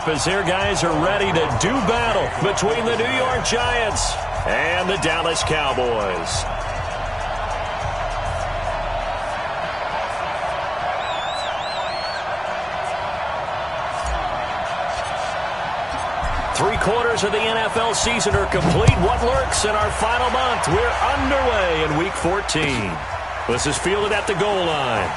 up as their guys are ready to do battle between the New York Giants and the Dallas Cowboys. Three-quarters of the NFL season are complete. What lurks in our final month? We're underway in Week 14. This is fielded at the goal line.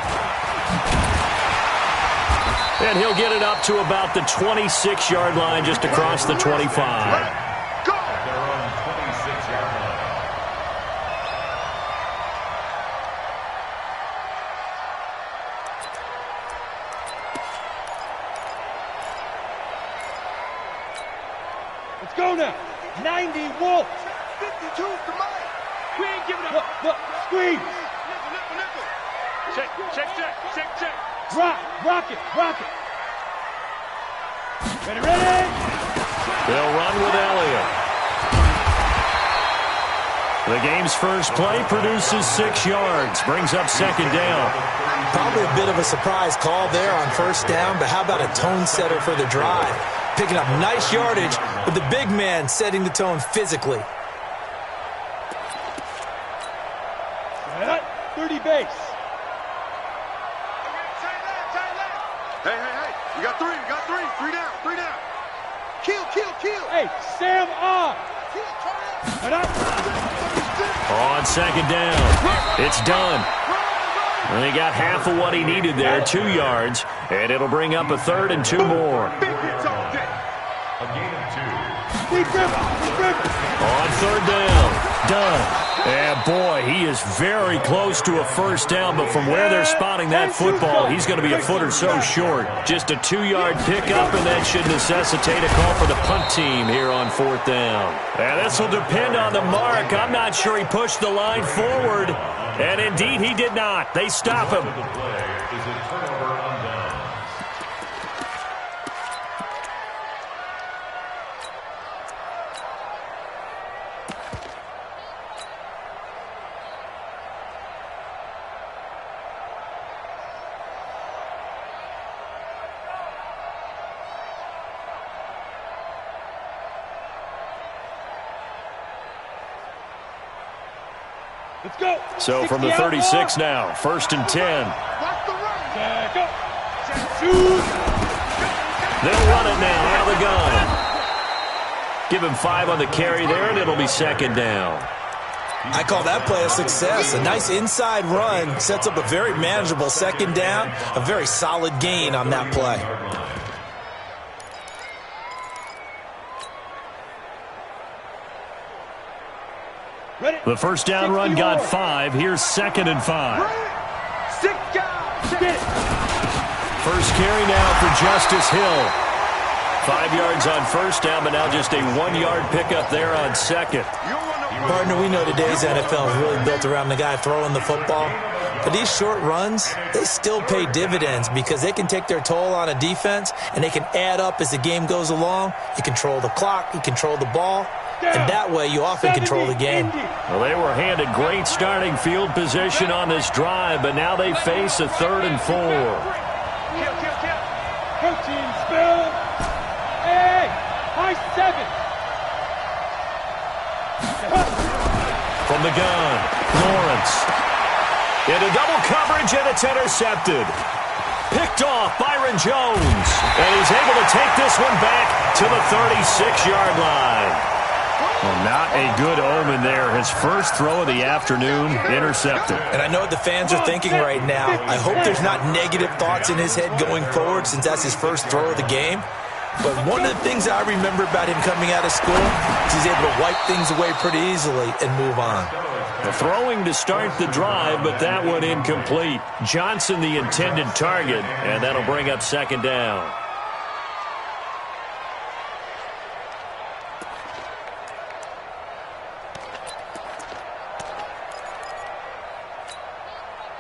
And he'll get it up to about the 26-yard line, just across the 25. Go now. 90 Wolf. 52 to Mike. We ain't giving up. Look. Squeeze. Nickel. Check. Rock it. Ready. They'll run with Elliott. The game's first play produces 6 yards. Brings up second down. Probably a bit of a surprise call there on first down, but how about a tone setter for the drive? Picking up nice yardage with the big man setting the tone physically. 30 base. Hey. We got three. Three down. Kill. Hey, Sam on. On second down. It's done. And he got half of what he needed there, 2 yards, and it'll bring up a 3rd and 2 more. On third down, done. And boy, he is very close to a first down, but from where they're spotting that football, he's going to be a foot or so short. Just a 2-yard pickup, and that should necessitate a call for the punt team here on 4th down. And this will depend on the mark. I'm not sure he pushed the line forward, and indeed he did not. They stop him. Let's go. So from the 36 now, 1st and 10. They'll run it now out of the gun. Give him 5 on the carry there, and it'll be second down. I call that play a success. A nice inside run sets up a very manageable second down. A very solid gain on that play. The first down run got 5. Here's 2nd and 5. First carry now for Justice Hill. 5 yards on first down, but now just a 1-yard pickup there on second. Partner, we know today's NFL is really built around the guy throwing the football. But these short runs, they still pay dividends because they can take their toll on a defense, and they can add up as the game goes along. You control the clock, you control the ball. And that way, you often control the game. Well, they were handed great starting field position on this drive, but now they face a 3rd and 4. Coaching spill. Hey, high 7. From the gun, Lawrence. Into double coverage, and it's intercepted. Picked off Byron Jones. And he's able to take this one back to the 36-yard line. Well, not a good omen there. His first throw of the afternoon, intercepted. And I know what the fans are thinking right now. I hope there's not negative thoughts in his head going forward since that's his first throw of the game. But one of the things I remember about him coming out of school is he's able to wipe things away pretty easily and move on. The throwing to start the drive, but that one incomplete. Johnson the intended target, and that'll bring up second down.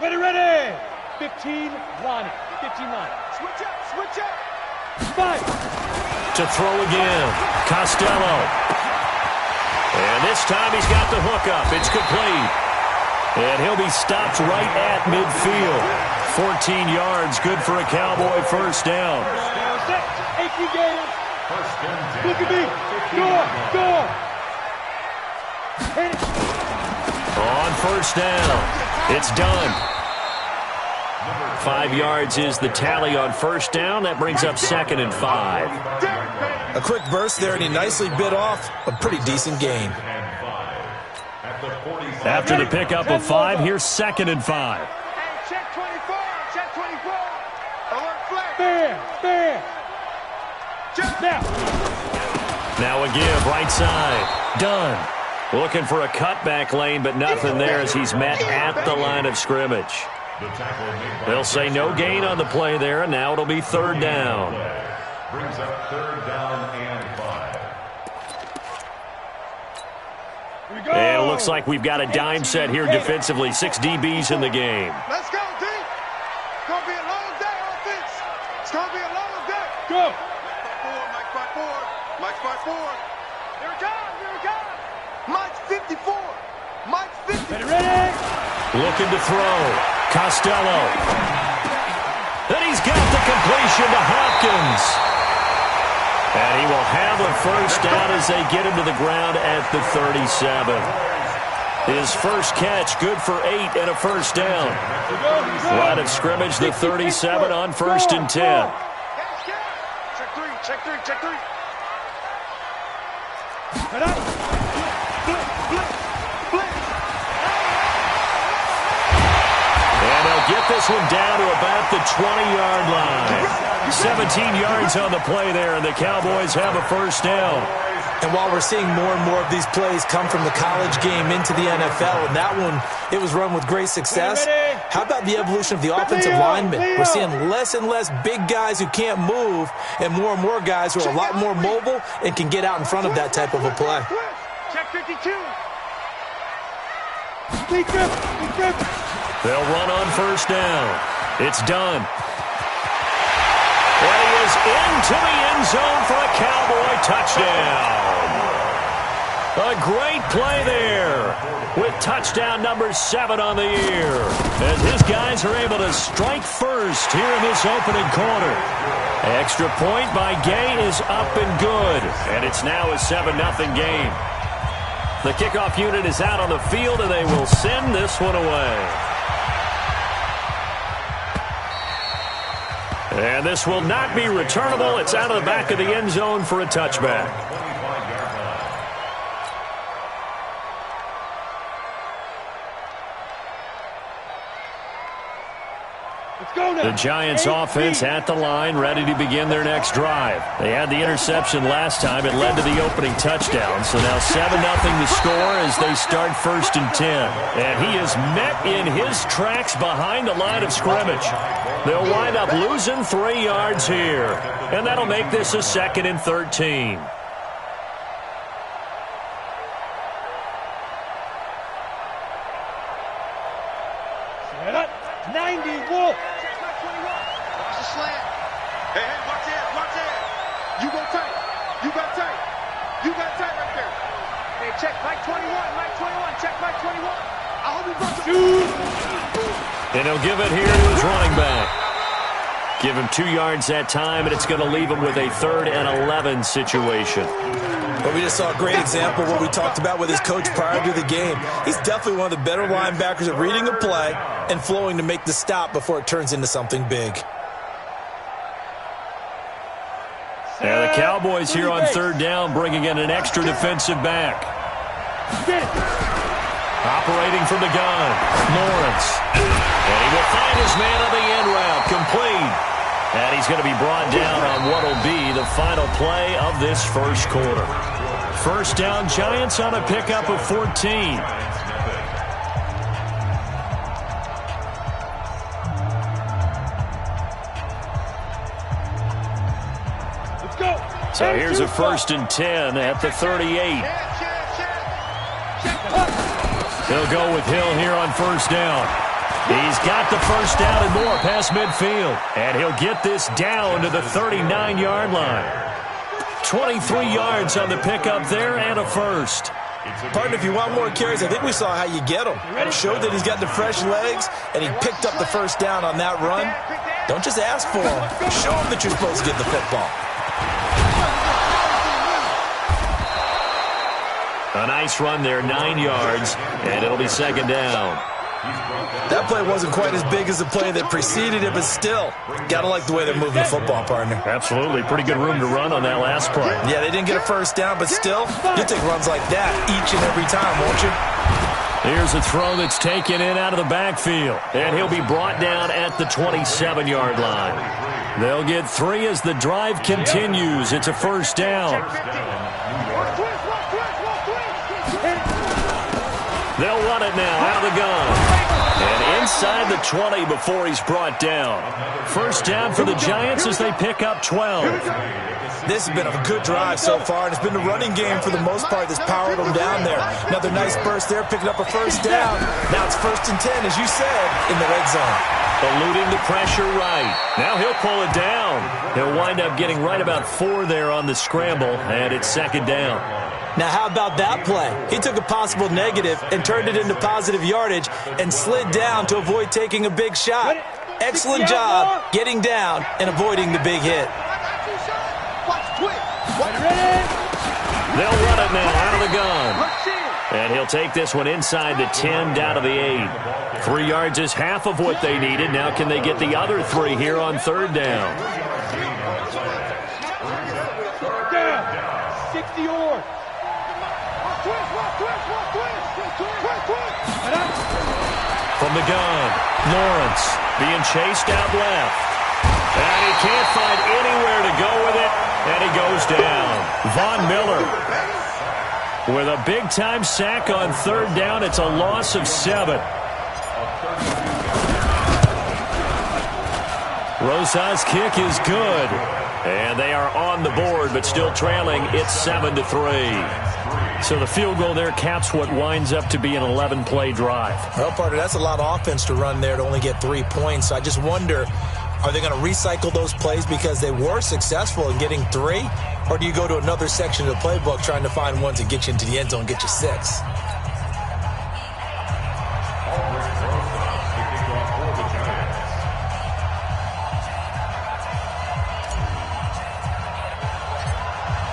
Ready. 15, Lonnie. 15 line. Switch up. 5. To throw again. Costello. And this time he's got the hook up. It's complete. And he'll be stopped right at midfield. 14 yards, good for a Cowboy first down. You get it. Look at me. Go. Hit it. On first down, it's done. 5 yards is the tally on first down. That brings up 2nd and 5. A quick burst there, and he nicely bit off a pretty decent gain. After the pickup of 5, here's 2nd and 5. Hey, check 24. Check 24. Alert flag. Fair. Now a give, right side. Done. Looking for a cutback lane, but nothing there as he's met at the line of scrimmage. They'll say no gain on the play there, and now it'll be 3rd down. Brings up 3rd down and 5. And it looks like we've got a dime set here defensively. 6 DBs in the game. Let's go, D. It's going to be a long day, offense. It's going to be a long day. Go. Mike 5-4. Mike 5-4. Here it comes. Mike's 54. Mike's 50. Ready? Looking to throw. Costello. And he's got the completion to Hopkins. And he will have a first down as they get him to the ground at the 37. His first catch, good for 8 and a first down. Line of scrimmage, the 37 on 1st and 10. Check three. And they'll get this one down to about the 20-yard line. 17 yards on the play there, and the Cowboys have a first down. And while we're seeing more and more of these plays come from the college game into the NFL, and that one, it was run with great success, how about the evolution of the offensive linemen? We're seeing less and less big guys who can't move and more guys who are a lot more mobile and can get out in front of that type of a play. Check 52. They'll run on first down. It's done. And he is into the end zone for a Cowboy touchdown. A great play there with touchdown number 7 on the year as his guys are able to strike first here in this opening quarter. Extra point by Gay is up and good, and it's now a 7-0 game. The kickoff unit is out on the field, and they will send this one away. And this will not be returnable. It's out of the back of the end zone for a touchback. The Giants offense at the line, ready to begin their next drive. They had the interception last time. It led to the opening touchdown. So now 7-0 the score as they start 1st and 10. And he is met in his tracks behind the line of scrimmage. They'll wind up losing 3 yards here. And that'll make this a 2nd and 13. Set up. 90 Wolf. Watch the slant. Hey, watch that. You got tight right there. Hey, check Mike 21. Check Mike 21. I hope he busts Shoot. And he'll give it here to his running back. Give him 2 yards that time, and it's going to leave him with a 3rd and 11 situation. But we just saw a great example of what we talked about with his coach prior to the game. He's definitely one of the better linebackers at reading a play and flowing to make the stop before it turns into something big. Now the Cowboys here on 3rd down, bringing in an extra defensive back. Operating from the gun, Lawrence. And he will find his man on the end route, complete. And he's going to be brought down on what will be the final play of this first quarter. First down, Giants on a pickup of 14. Let's go. So here's a 1st and 10 at the 38. He'll go with Hill here on first down. He's got the first down and more past midfield. And he'll get this down to the 39-yard line. 23 yards on the pickup there and a first. Partner, if you want more carries, I think we saw how you get him. It showed that he's got the fresh legs, and he picked up the first down on that run. Don't just ask for him. Show him that you're supposed to get the football. A nice run there, 9 yards, and it'll be second down. That play wasn't quite as big as the play that preceded it, but still, gotta like the way they're moving the football, partner. Absolutely. Pretty good room to run on that last play. Yeah, they didn't get a first down, but still, you take runs like that each and every time, won't you? Here's a throw that's taken in out of the backfield, and he'll be brought down at the 27-yard line. They'll get 3 as the drive continues. It's a first down. They'll run it now out of the gun. And inside the 20 before he's brought down. First down for the Giants as they pick up 12. This has been a good drive so far, and it's been the running game for the most part that's powered them down there. Another nice burst there, picking up a first down. Now it's 1st and 10, as you said, in the red zone. Eluding the pressure right. Now he'll pull it down. He'll wind up getting right about 4 there on the scramble, and it's second down. Now, how about that play? He took a possible negative and turned it into positive yardage and slid down to avoid taking a big shot. Excellent job getting down and avoiding the big hit. They'll run it now out of the gun. And he'll take this one inside the 10 down to the 8. 3 yards is half of what they needed. Now can they get the other 3 here on third down? 60 yards. From the gun, Lawrence being chased out left. And he can't find anywhere to go with it, and he goes down. Von Miller with a big-time sack on third down. It's a loss of 7. Rosa's kick is good. And they are on the board, but still trailing. It's 7-3. So the field goal there caps what winds up to be an 11-play drive. Well, partner, that's a lot of offense to run there to only get 3 points. So I just wonder, are they going to recycle those plays because they were successful in getting 3? Or do you go to another section of the playbook trying to find ones that get you into the end zone and get you 6?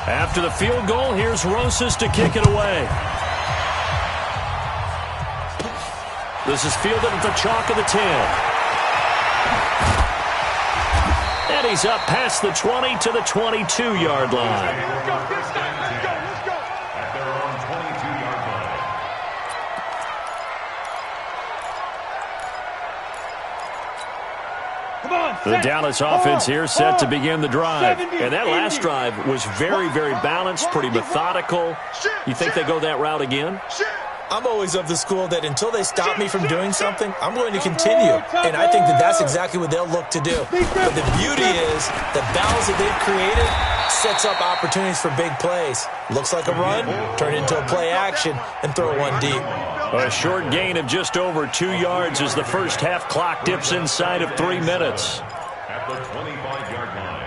After the field goal, here's Rosas to kick it away. This is fielded at the chalk of the 10. And he's up past the 20 to the 22-yard line. At their own 22-yard line. The Dallas offense here set to begin the drive. And that last drive was very, very balanced, pretty methodical. You think they go that route again? I'm always of the school that until they stop me from doing something, I'm going to continue. And I think that that's exactly what they'll look to do. But the beauty is the balance that they've created sets up opportunities for big plays. Looks like a run, turn into a play action, and throw one deep. A short gain of just over 2 yards as the first half clock dips inside of 3 minutes. At the 25-yard line.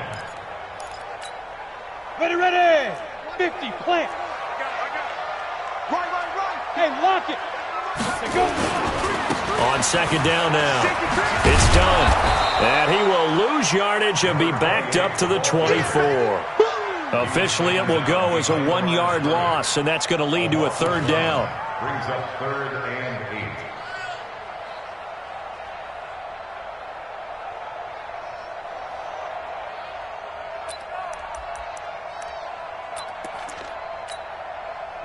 Ready. 50, plant. Right. Hey, lock it. Go. On second down now. It's done. And he will lose yardage and be backed up to the 24. Officially, it will go as a 1-yard loss, and that's going to lead to a third down. Brings up 3rd and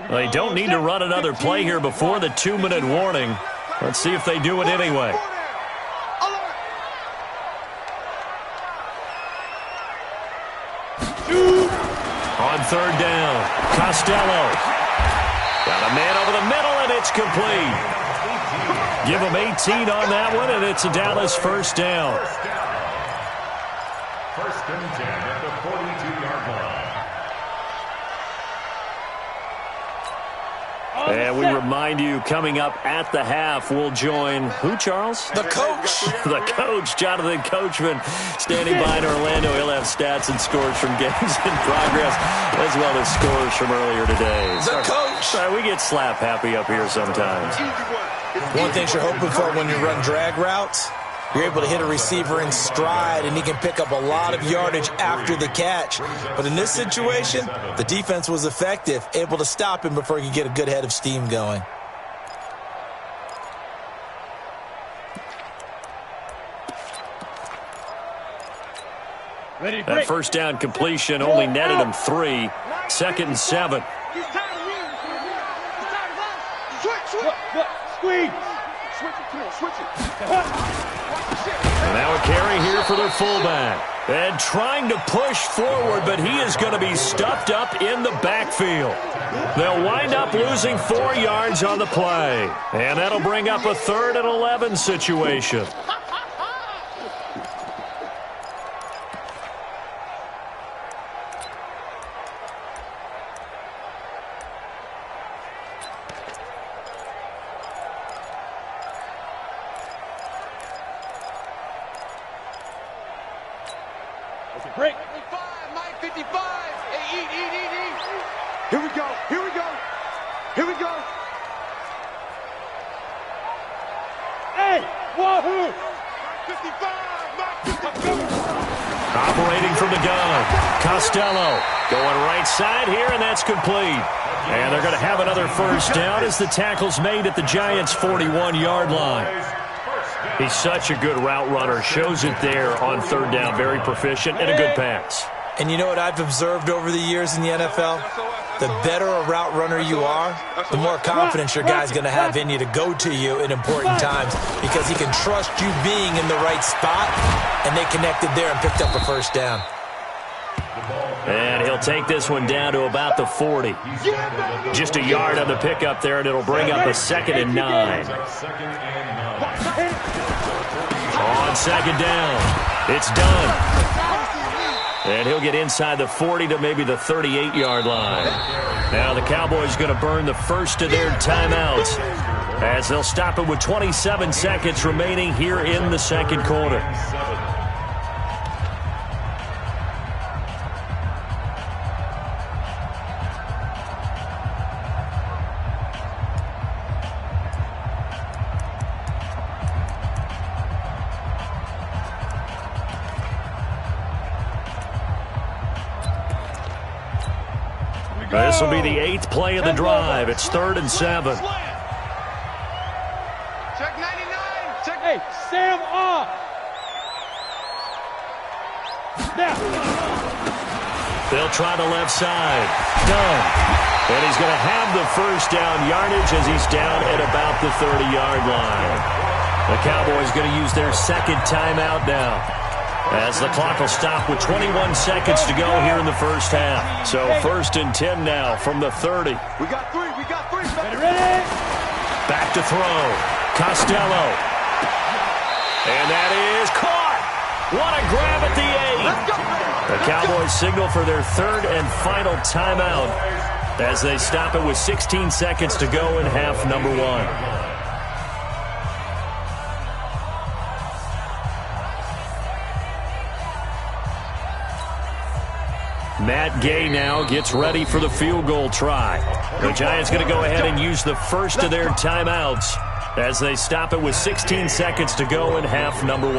8. They don't need to run another play here before the 2-minute warning. Let's see if they do it anyway. On third down, Costello. Got a man over the middle, and it's complete. Give him 18 on that one, and it's a Dallas first down. First and 10 at the 42-yard line. And we remind you, coming up at the half, we'll join who, Charles? The coach. The coach, Jonathan Coachman, standing by in Orlando. He'll have stats and scores from games in progress, as well as scores from earlier today. The coach. Sorry, we get slap happy up here sometimes. One thing you're hoping for when you run drag routes, You're able to hit a receiver in stride, and he can pick up a lot of yardage after the catch. But in this situation, the defense was effective, able to stop him before he could get a good head of steam going. That first down completion only netted him 3. 2nd and 7. Squeeze. And now a carry here for their fullback. And trying to push forward, but he is going to be stuffed up in the backfield. They'll wind up losing 4 yards on the play. And that'll bring up a 3rd and 11 situation. Break. 55, Mike 55. Hey, eat. Here we go. Hey, wahoo! 55, Mike 55. Operating from the gun. Costello going right side here, and that's complete. And they're going to have another first down as the tackle's made at the Giants' 41-yard line. He's such a good route runner. Shows it there on 3rd down. Very proficient and a good pass. And you know what I've observed over the years in the NFL? The better a route runner you are, the more confidence your guy's going to have in you to go to you in important times because he can trust you being in the right spot, and they connected there and picked up a first down. And he'll take this one down to about the 40. Just a yard on the pickup there, and it'll bring up a 2nd and 9. On 2nd down, it's done. And he'll get inside the 40 to maybe the 38-yard line. Now the Cowboys going to burn the first of their timeouts as they'll stop it with 27 seconds remaining here in the 2nd quarter. This will be the 8th play of the drive. It's 3rd and 7. Check 99. Check. Hey, Sam off. Now. They'll try the left side. Done. And he's going to have the first down yardage as he's down at about the 30-yard line. The Cowboys going to use their 2nd timeout now, as the clock will stop with 21 seconds to go here in the first half. So 1st and 10 now from the 30. We got 3. Ready? Back to throw. Costello. And that is caught. What a grab at the 8. The Cowboys signal for their 3rd and final timeout as they stop it with 16 seconds to go in half number 1. Matt Gay now gets ready for the field goal try. The Giants going to go ahead and use the first of their timeouts as they stop it with 16 seconds to go in half number 1.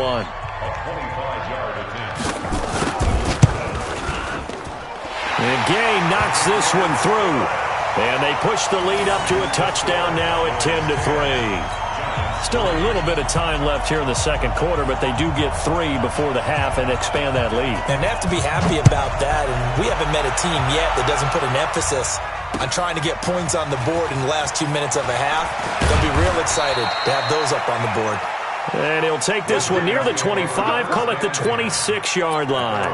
And Gay knocks this one through. And they push the lead up to a touchdown now at 10-3. Still a little bit of time left here in the 2nd quarter, but they do get 3 before the half and expand that lead. And they have to be happy about that, and we haven't met a team yet that doesn't put an emphasis on trying to get points on the board in the last 2 minutes of a half. They'll be real excited to have those up on the board. And he'll take this one near the 25, call it the 26-yard line.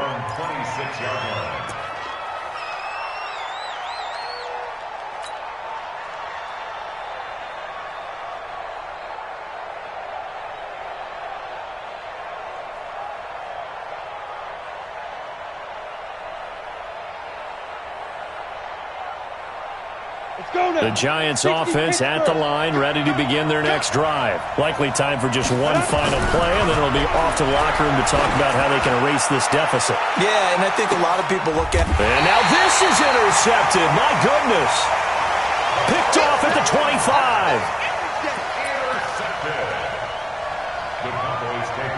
The Giants offense at the line, ready to begin their next drive. Likely time for just one final play, and then it'll be off to the locker room to talk about how they can erase this deficit. Yeah, and I think a lot of people look at... And now this is intercepted. My goodness. Picked off at the 25. The Cowboys take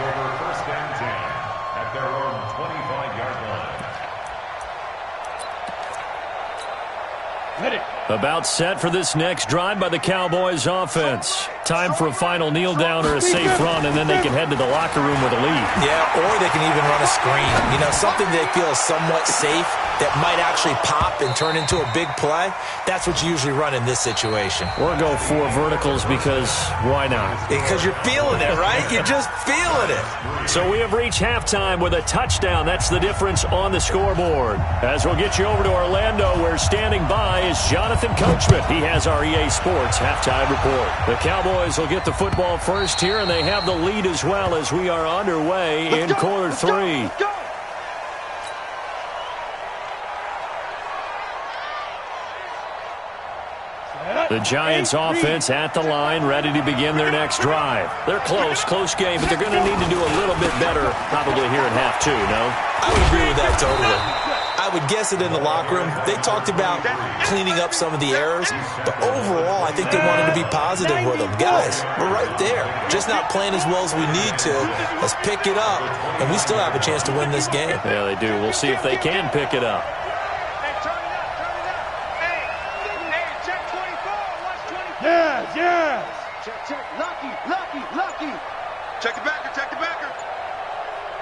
About set for this next drive by the Cowboys offense. Time for a final kneel down or a safe run, and then they can head to the locker room with a lead. Yeah, or they can even run a screen. You know, something they feel is somewhat safe that might actually pop and turn into a big play. That's what you usually run in this situation. Or go 4 verticals because why not? Because you're feeling it, right? You're just feeling it. So we have reached halftime with a touchdown. That's the difference on the scoreboard. As we'll get you over to Orlando, where standing by is Jonathan Coachman. He has our EA Sports halftime report. The Cowboys will get the football first here, and they have the lead as well as we are underway in quarter 3. The Giants offense at the line, ready to begin their next drive. They're close game, but they're going to need to do a little bit better probably here in half 2, no? I would agree with that totally. I would guess it in the locker room. They talked about cleaning up some of the errors, but overall, I think they wanted to be positive with them. Guys, we're right there. Just not playing as well as we need to. Let's pick it up, and we still have a chance to win this game. Yeah, they do. We'll see if they can pick it up. Yes. Check. Lucky. Check the backer.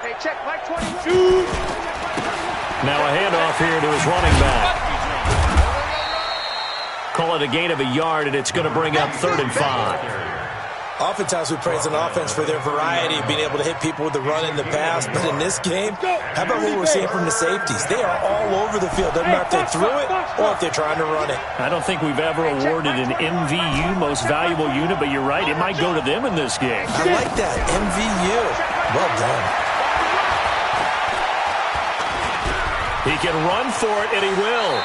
Hey, check Mike 21. Shoot. Now a handoff here to his running back. Call it a gain of a yard, and it's going to bring up 3rd and 5. Oftentimes we praise an offense for their variety of being able to hit people with the run and the pass. But in this game, how about what we're seeing from the safeties? They are all over the field. Doesn't matter if they threw it or if they're trying to run it. I don't think we've ever awarded an MVU, most valuable unit, but you're right. It might go to them in this game. I like that. MVU. Well done. He can run for it, and he will.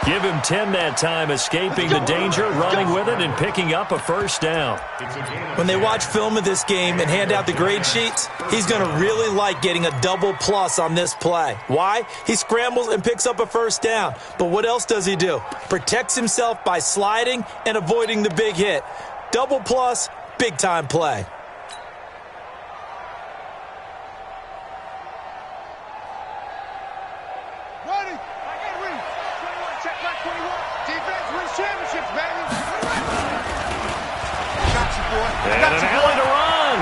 Give him 10 that time, escaping the danger, running with it, and picking up a first down. When they watch film of this game and hand out the grade sheets, he's going to really like getting a double plus on this play. Why? He scrambles and picks up a first down. But what else does he do? Protects himself by sliding and avoiding the big hit. Double plus, big-time play. And an alley to run.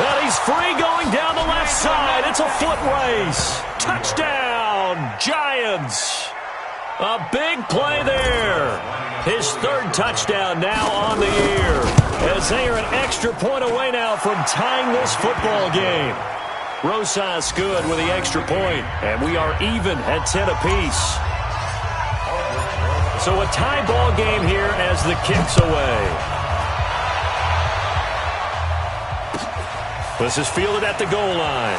And he's free going down the left side. It's a foot race. Touchdown, Giants. A big play there. His 3rd touchdown now on the year, as they are an extra point away now from tying this football game. Rosas good with the extra point, and we are even at 10 apiece. So a tie ball game here as the kick's away. This is fielded at the goal line.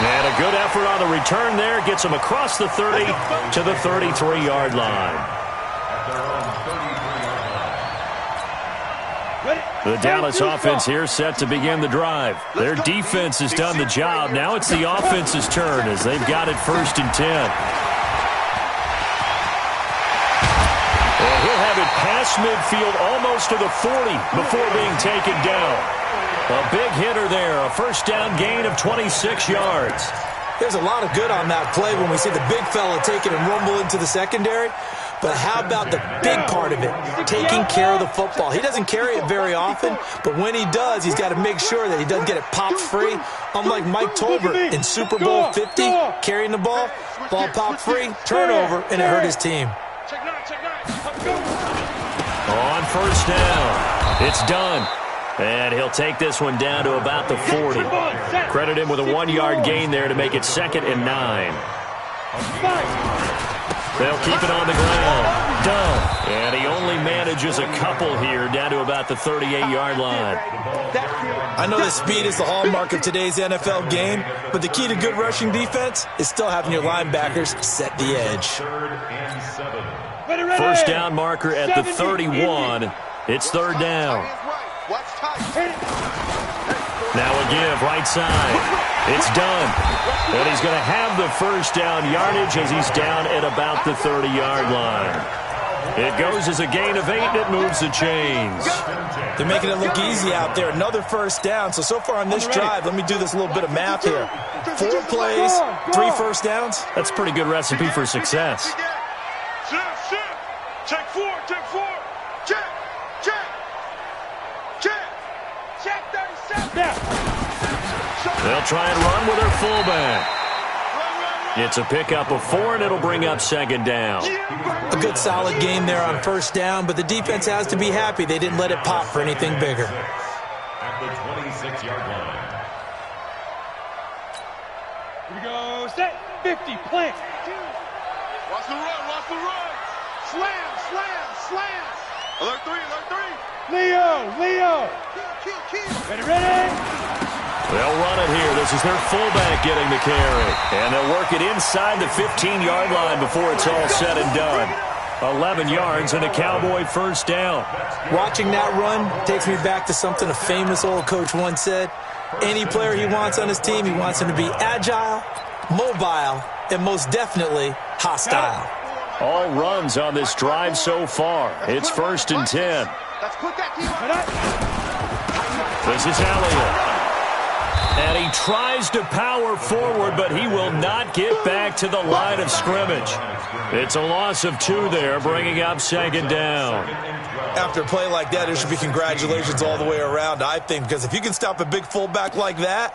And a good effort on the return there. Gets him across the 30 to the 33-yard line. The Dallas offense here set to begin the drive. Their defense has done the job. Now it's the offense's turn as they've got it 1st and 10. And he'll have it past midfield almost to the 40 before being taken down. A big hitter there, a first down gain of 26 yards. There's a lot of good on that play when we see the big fella take it and rumble into the secondary. But how about the big part of it, taking care of the football? He doesn't carry it very often, but when he does, he's got to make sure that he doesn't get it popped free. Unlike Mike Tolbert in Super Bowl 50, carrying the ball popped free, turnover, and it hurt his team. On first down, it's done. And he'll take this one down to about the 40. Credit him with a 1-yard gain there to make it 2nd and 9. They'll keep it on the ground. Done. And he only manages a couple here down to about the 38-yard line. I know that speed is the hallmark of today's NFL game, but the key to good rushing defense is still having your linebackers set the edge. First down marker at the 31. It's 3rd down. Now a give, right side. It's done. And he's going to have the first down yardage as he's down at about the 30-yard line. It goes as a gain of 8, and it moves the chains. They're making it look easy out there. Another first down. So far on this drive, let me do this little bit of math here. 4 plays, 3 first downs. That's a pretty good recipe for success. Check 4, check 4. Check, check, check. Check 37. They'll try and run with their fullback. It's a pickup of 4, and it'll bring up second down. A good solid game there on first down, but the defense has to be happy they didn't let it pop for anything bigger. At the 26-yard line. Here we go. Set. 50. Plant. Watch the run, watch the run. Slam, slam, slam. Alert 3, alert 3. Leo. Ready. They'll run it here. This is their fullback getting the carry. And they'll work it inside the 15-yard line before it's all said and done. 11 yards and a Cowboy first down. Watching that run takes me back to something a famous old coach once said. Any player he wants on his team, he wants him to be agile, mobile, and most definitely hostile. All runs on this drive so far. It's 1st and 10. Let's put that team on. This is Elliott. And he tries to power forward, but he will not get back to the line of scrimmage. It's a loss of 2 there, bringing up second down. After a play like that, there should be congratulations all the way around, I think, because if you can stop a big fullback like that,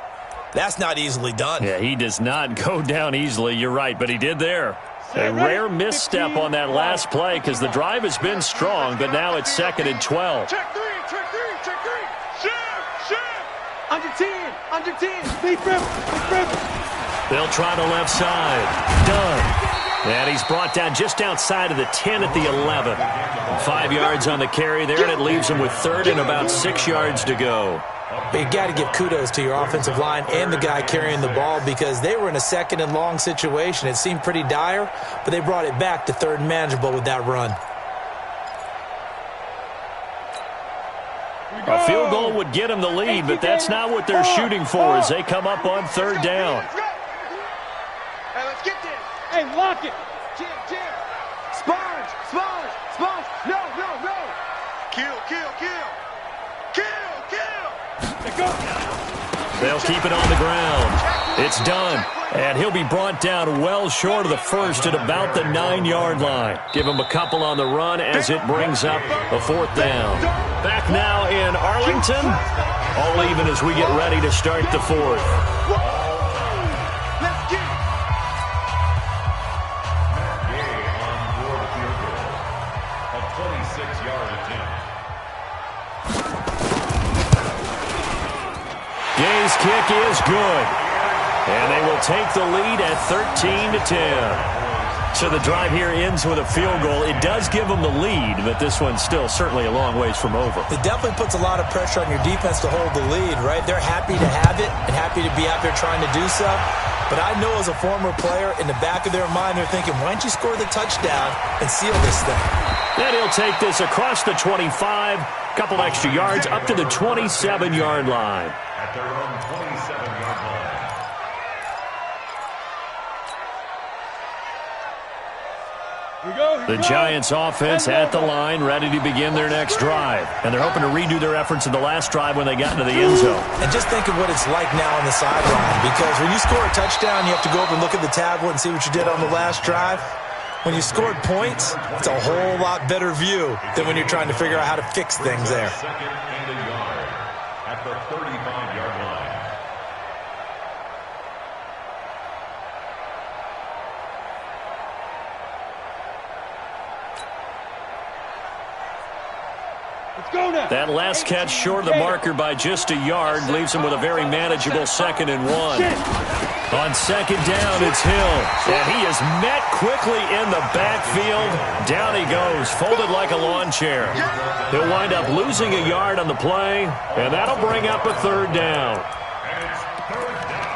that's not easily done. Yeah, he does not go down easily, you're right, but he did there. A rare misstep on that last play because the drive has been strong, but now it's 2nd and 12. Check 3, check 3, check 3. Shift. Under 10. Deep rip. They'll try the left side. Done. And he's brought down just outside of the 10 at the 11. 5 yards on the carry there, and it leaves him with 3rd and about 6 yards to go. But you got to give kudos to your offensive line and the guy carrying the ball because they were in a 2nd and long situation. It seemed pretty dire, but they brought it back to 3rd and manageable with that run. A field goal would get them the lead, but that's not what they're shooting for as they come up on 3rd down. Hey, let's get this. Hey, lock it. Jim. Sponge. No. Kill. Let go. They'll keep it on the ground. It's done. And he'll be brought down well short of the 1st at about the 9-yard line. Give him a couple on the run as it brings up a 4th down. Back now in Arlington. All even as we get ready to start the 4th. Let's get it. Gay on board field goal. A 26-yard attempt. Gay's kick is good. And they will take the lead at 13-10. So the drive here ends with a field goal. It does give them the lead, but this one's still certainly a long ways from over. It definitely puts a lot of pressure on your defense to hold the lead, right? They're happy to have it and happy to be out there trying to do so. But I know as a former player, in the back of their mind, they're thinking, why don't you score the touchdown and seal this thing? Then he'll take this across the 25, couple extra yards, up to the 27-yard line. At their own 27-yard line. The Giants offense at the line, ready to begin their next drive. And they're hoping to redo their efforts in the last drive when they got into the end zone. And just think of what it's like now on the sideline. Because when you score a touchdown, you have to go over and look at the tablet and see what you did on the last drive. When you scored points, it's a whole lot better view than when you're trying to figure out how to fix things there. 2nd and a yard at the 35-yard line. That last catch short of the marker by just a yard leaves him with a very manageable 2nd and 1. On 2nd down, it's Hill. And he is met quickly in the backfield. Down he goes, folded like a lawn chair. He'll wind up losing a yard on the play, and that'll bring up a 3rd down. And it's 3rd down.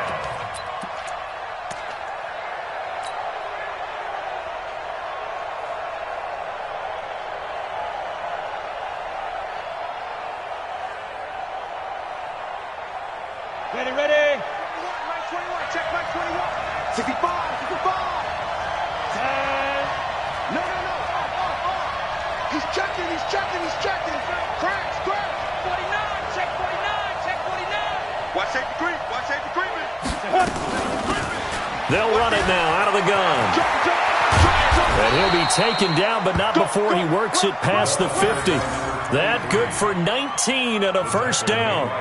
Ready. Mike 21, check Mike 21. 65. 10. No. safety creep. Watch safety creeping. They'll run it now out of the gun. And he'll be taken down, but not before he works it past the 50. That good for 19 and a first down.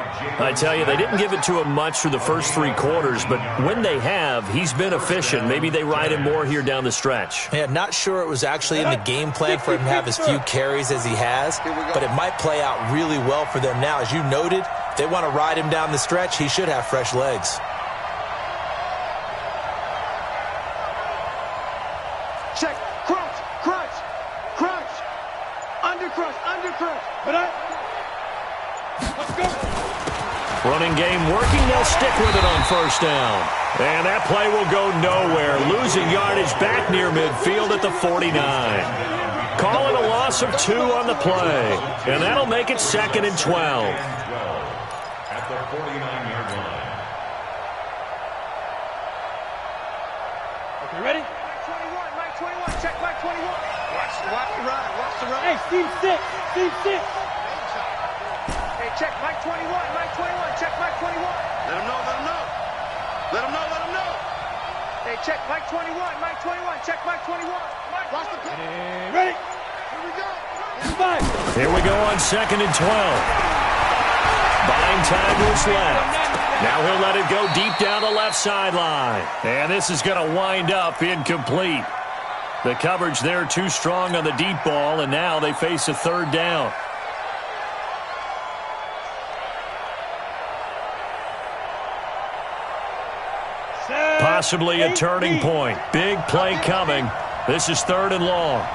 I tell you, they didn't give it to him much through the first 3 quarters, but when they have, he's been efficient. Maybe they ride him more here down the stretch. Yeah, not sure it was actually in the game plan for him to have as few carries as he has, but it might play out really well for them now. As you noted, if they want to ride him down the stretch, he should have fresh legs. Check, crunch, crunch, crunch, under crunch, under crunch. Let's go. Running game working, they'll stick with it on first down. And that play will go nowhere. Losing yardage back near midfield at the 49. Call it a loss of 2 on the play. And that'll make it 2nd and 12. At the 49-yard line. Okay, ready? Mike 21, check Mike 21. Watch the run. Hey, Steve 6, Steve 6. Hey, check Mike 21, check Mike 21. Let him know. Hey, check Mike 21, check Mike 21. Mike, watch the play. Ready? Here we go. Here we go on 2nd and 12. Buying time was left. Now he'll let it go deep down the left sideline. And this is going to wind up incomplete. The coverage there too strong on the deep ball, and now they face a 3rd down. Possibly a turning point. Big play coming. This is 3rd and long.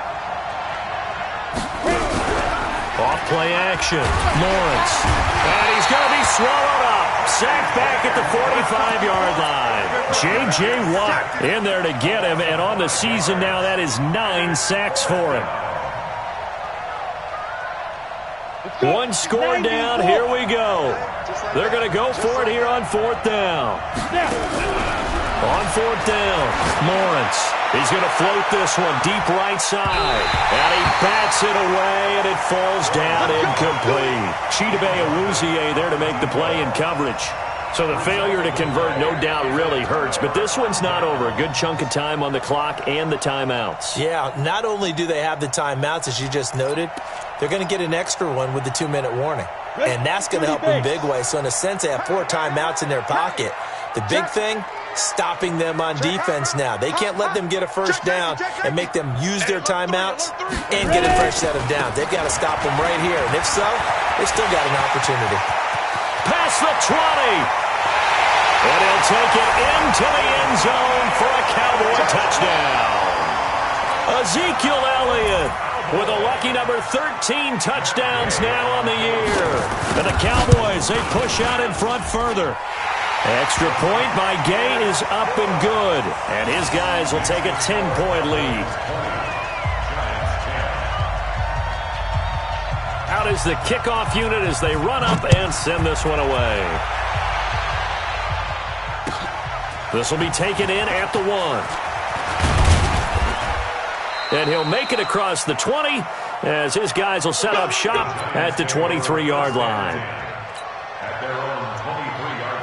Off play action. Lawrence. And he's going to be swallowed up. Sacked back at the 45-yard line. J.J. Watt in there to get him. And on the season now, that is 9 sacks for him. 1 score down. Here we go. They're going to go for it here on 4th down. On 4th down, Lawrence. He's going to float this one deep right side. And he bats it away, and it falls down incomplete. Chidobe Awuzie there to make the play in coverage. So the failure to convert no doubt really hurts, but this one's not over. A good chunk of time on the clock and the timeouts. Yeah, not only do they have the timeouts, as you just noted, they're going to get an extra one with the 2-minute warning. And that's going to help in big way. So in a sense, they have 4 timeouts in their pocket. The big thing, stopping them on defense now. They can't let them get a first down and make them use their timeouts and get a fresh set of downs. They've got to stop them right here. And if so, they've still got an opportunity. Past the 20. And he'll take it into the end zone for a Cowboy touchdown. Ezekiel Elliott with a lucky number 13 touchdowns now on the year. And the Cowboys, they push out in front further. Extra point by Gay is up and good. And his guys will take a 10-point lead. Out is the kickoff unit as they run up and send this one away. This will be taken in at the 1. And he'll make it across the 20 as his guys will set up shop at the 23-yard line. At their own 23-yard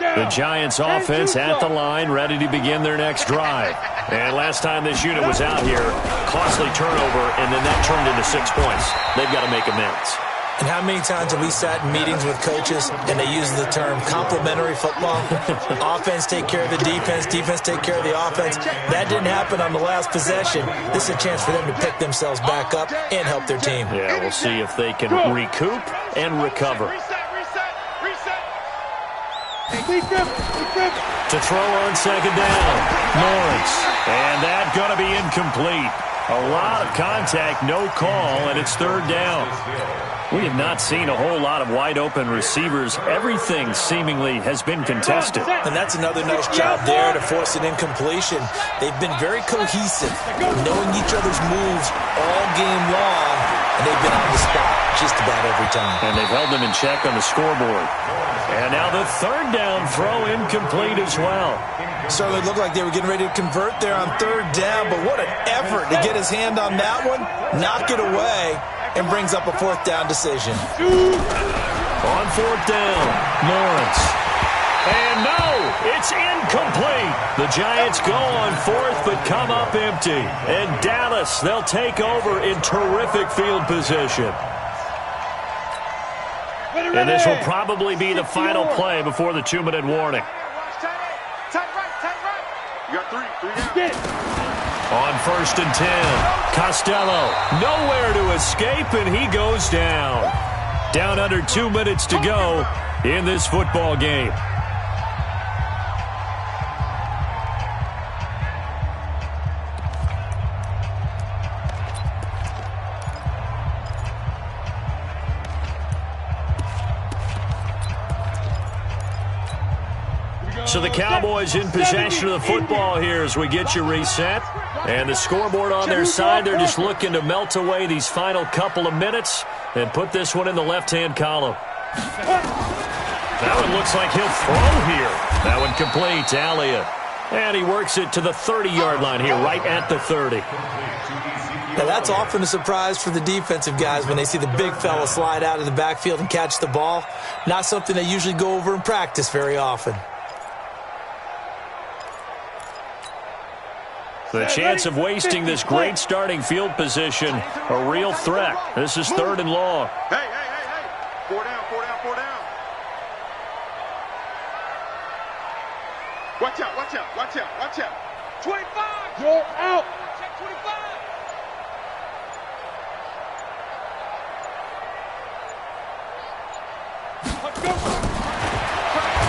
line. The Giants offense at the line, ready to begin their next drive. And last time this unit was out here, costly turnover, and then that turned into 6 points. They've got to make amends. And how many times have we sat in meetings with coaches and they use the term complementary football? Offense take care of the defense, defense take care of the offense. That didn't happen on the last possession. This is a chance for them to pick themselves back up and help their team. Yeah, we'll see if they can recoup and recover. To throw on 2nd down, Lawrence. And that's going to be incomplete. A lot of contact, no call, and it's 3rd down. We have not seen a whole lot of wide-open receivers. Everything seemingly has been contested. And that's another nice job there to force an incompletion. They've been very cohesive, knowing each other's moves all game long, and they've been on the spot just about every time. And they've held them in check on the scoreboard. And now the third down throw incomplete as well. Certainly looked like they were getting ready to convert there on third down, but what an effort to get his hand on that one, knock it away, and brings up a fourth down decision. On fourth down, Lawrence. And no, it's incomplete. The Giants go on fourth but come up empty. And Dallas, they'll take over in terrific field position. And this will probably be the final play before the 2-minute warning. You got three down. On first and 10, Costello nowhere to escape, and he goes down. Down under 2 minutes to go in this football game. So the Cowboys in possession of the football here as we get you reset. And the scoreboard on their side, they're just looking to melt away these final couple of minutes and put this one in the left-hand column. That one looks like he'll throw here. That one complete to Elliott. And he works it to the 30-yard line here, right at the 30. Now that's often a surprise for the defensive guys when they see the big fella slide out of the backfield and catch the ball. Not something they usually go over in practice very often. The chance of wasting this great starting field position, a real threat. This is third and long. Hey. 4 down. Watch out. 25. You're out. Check 25. Let's go.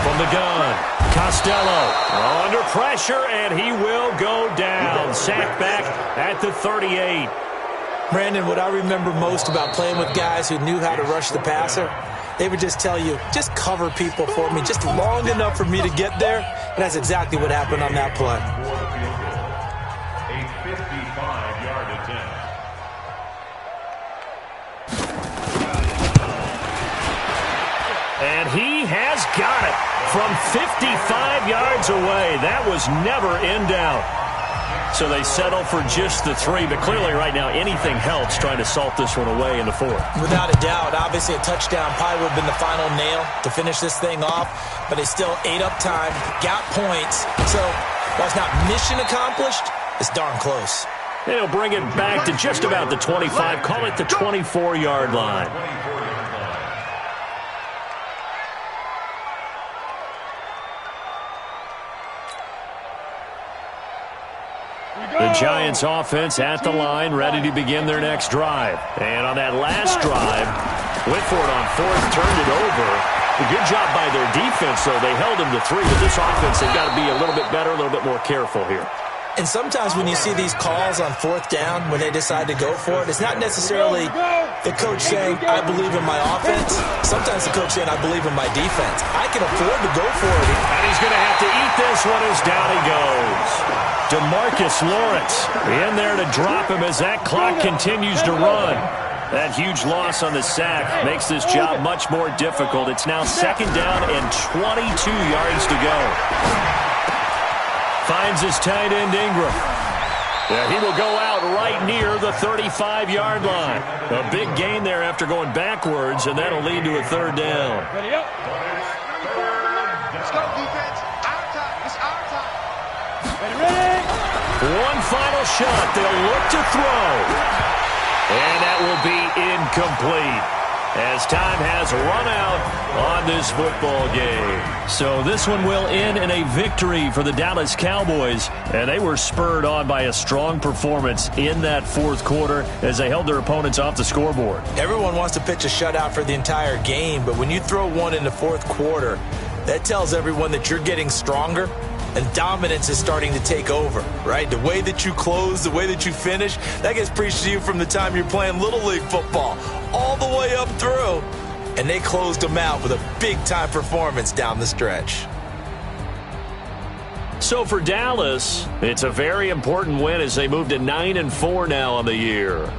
From the gun, Costello under pressure, and he will go down. Sacked back at the 38. Brandon, what I remember most about playing with guys who knew how to rush the passer, they would just tell you, just cover people for me, just long enough for me to get there. And that's exactly what happened on that play. A 55-yard attempt. And he has got it from 55 yards away. That was never in doubt. So they settle for just the 3, but clearly right now anything helps trying to salt this one away in the 4th. Without a doubt, obviously a touchdown probably would have been the final nail to finish this thing off, but they still ate up time, got points. So while it's not mission accomplished, it's darn close. And he'll bring it back to just about the 25, call it the 24-yard line. The Giants offense at the line, ready to begin their next drive. And on that last drive, Whitford on fourth turned it over. A good job by their defense, though. They held them to 3, but this offense, they've got to be a little bit better, a little bit more careful here. And sometimes when you see these calls on fourth down, when they decide to go for it, it's not necessarily the coach saying, I believe in my offense. Sometimes the coach saying, I believe in my defense. I can afford to go for it. And he's going to have to eat this one as down he goes. DeMarcus Lawrence in there to drop him as that clock continues to run. That huge loss on the sack makes this job much more difficult. It's now second down and 22 yards to go. Finds his tight end Ingram. Yeah, he will go out right near the 35-yard line. A big gain there after going backwards, and that'll lead to a third down. Ready up. Let's go, defense. Our time. It's our time. Ready. One final shot. They'll look to throw. And that will be incomplete as time has run out on this football game. So this one will end in a victory for the Dallas Cowboys, and they were spurred on by a strong performance in that 4th quarter as they held their opponents off the scoreboard. Everyone wants to pitch a shutout for the entire game, but when you throw one in the 4th quarter, that tells everyone that you're getting stronger and dominance is starting to take over, right? The way that you close, the way that you finish, that gets preached to you from the time you're playing Little League football all the way up through. And they closed them out with a big-time performance down the stretch. So for Dallas, it's a very important win as they move to 9-4 now on the year.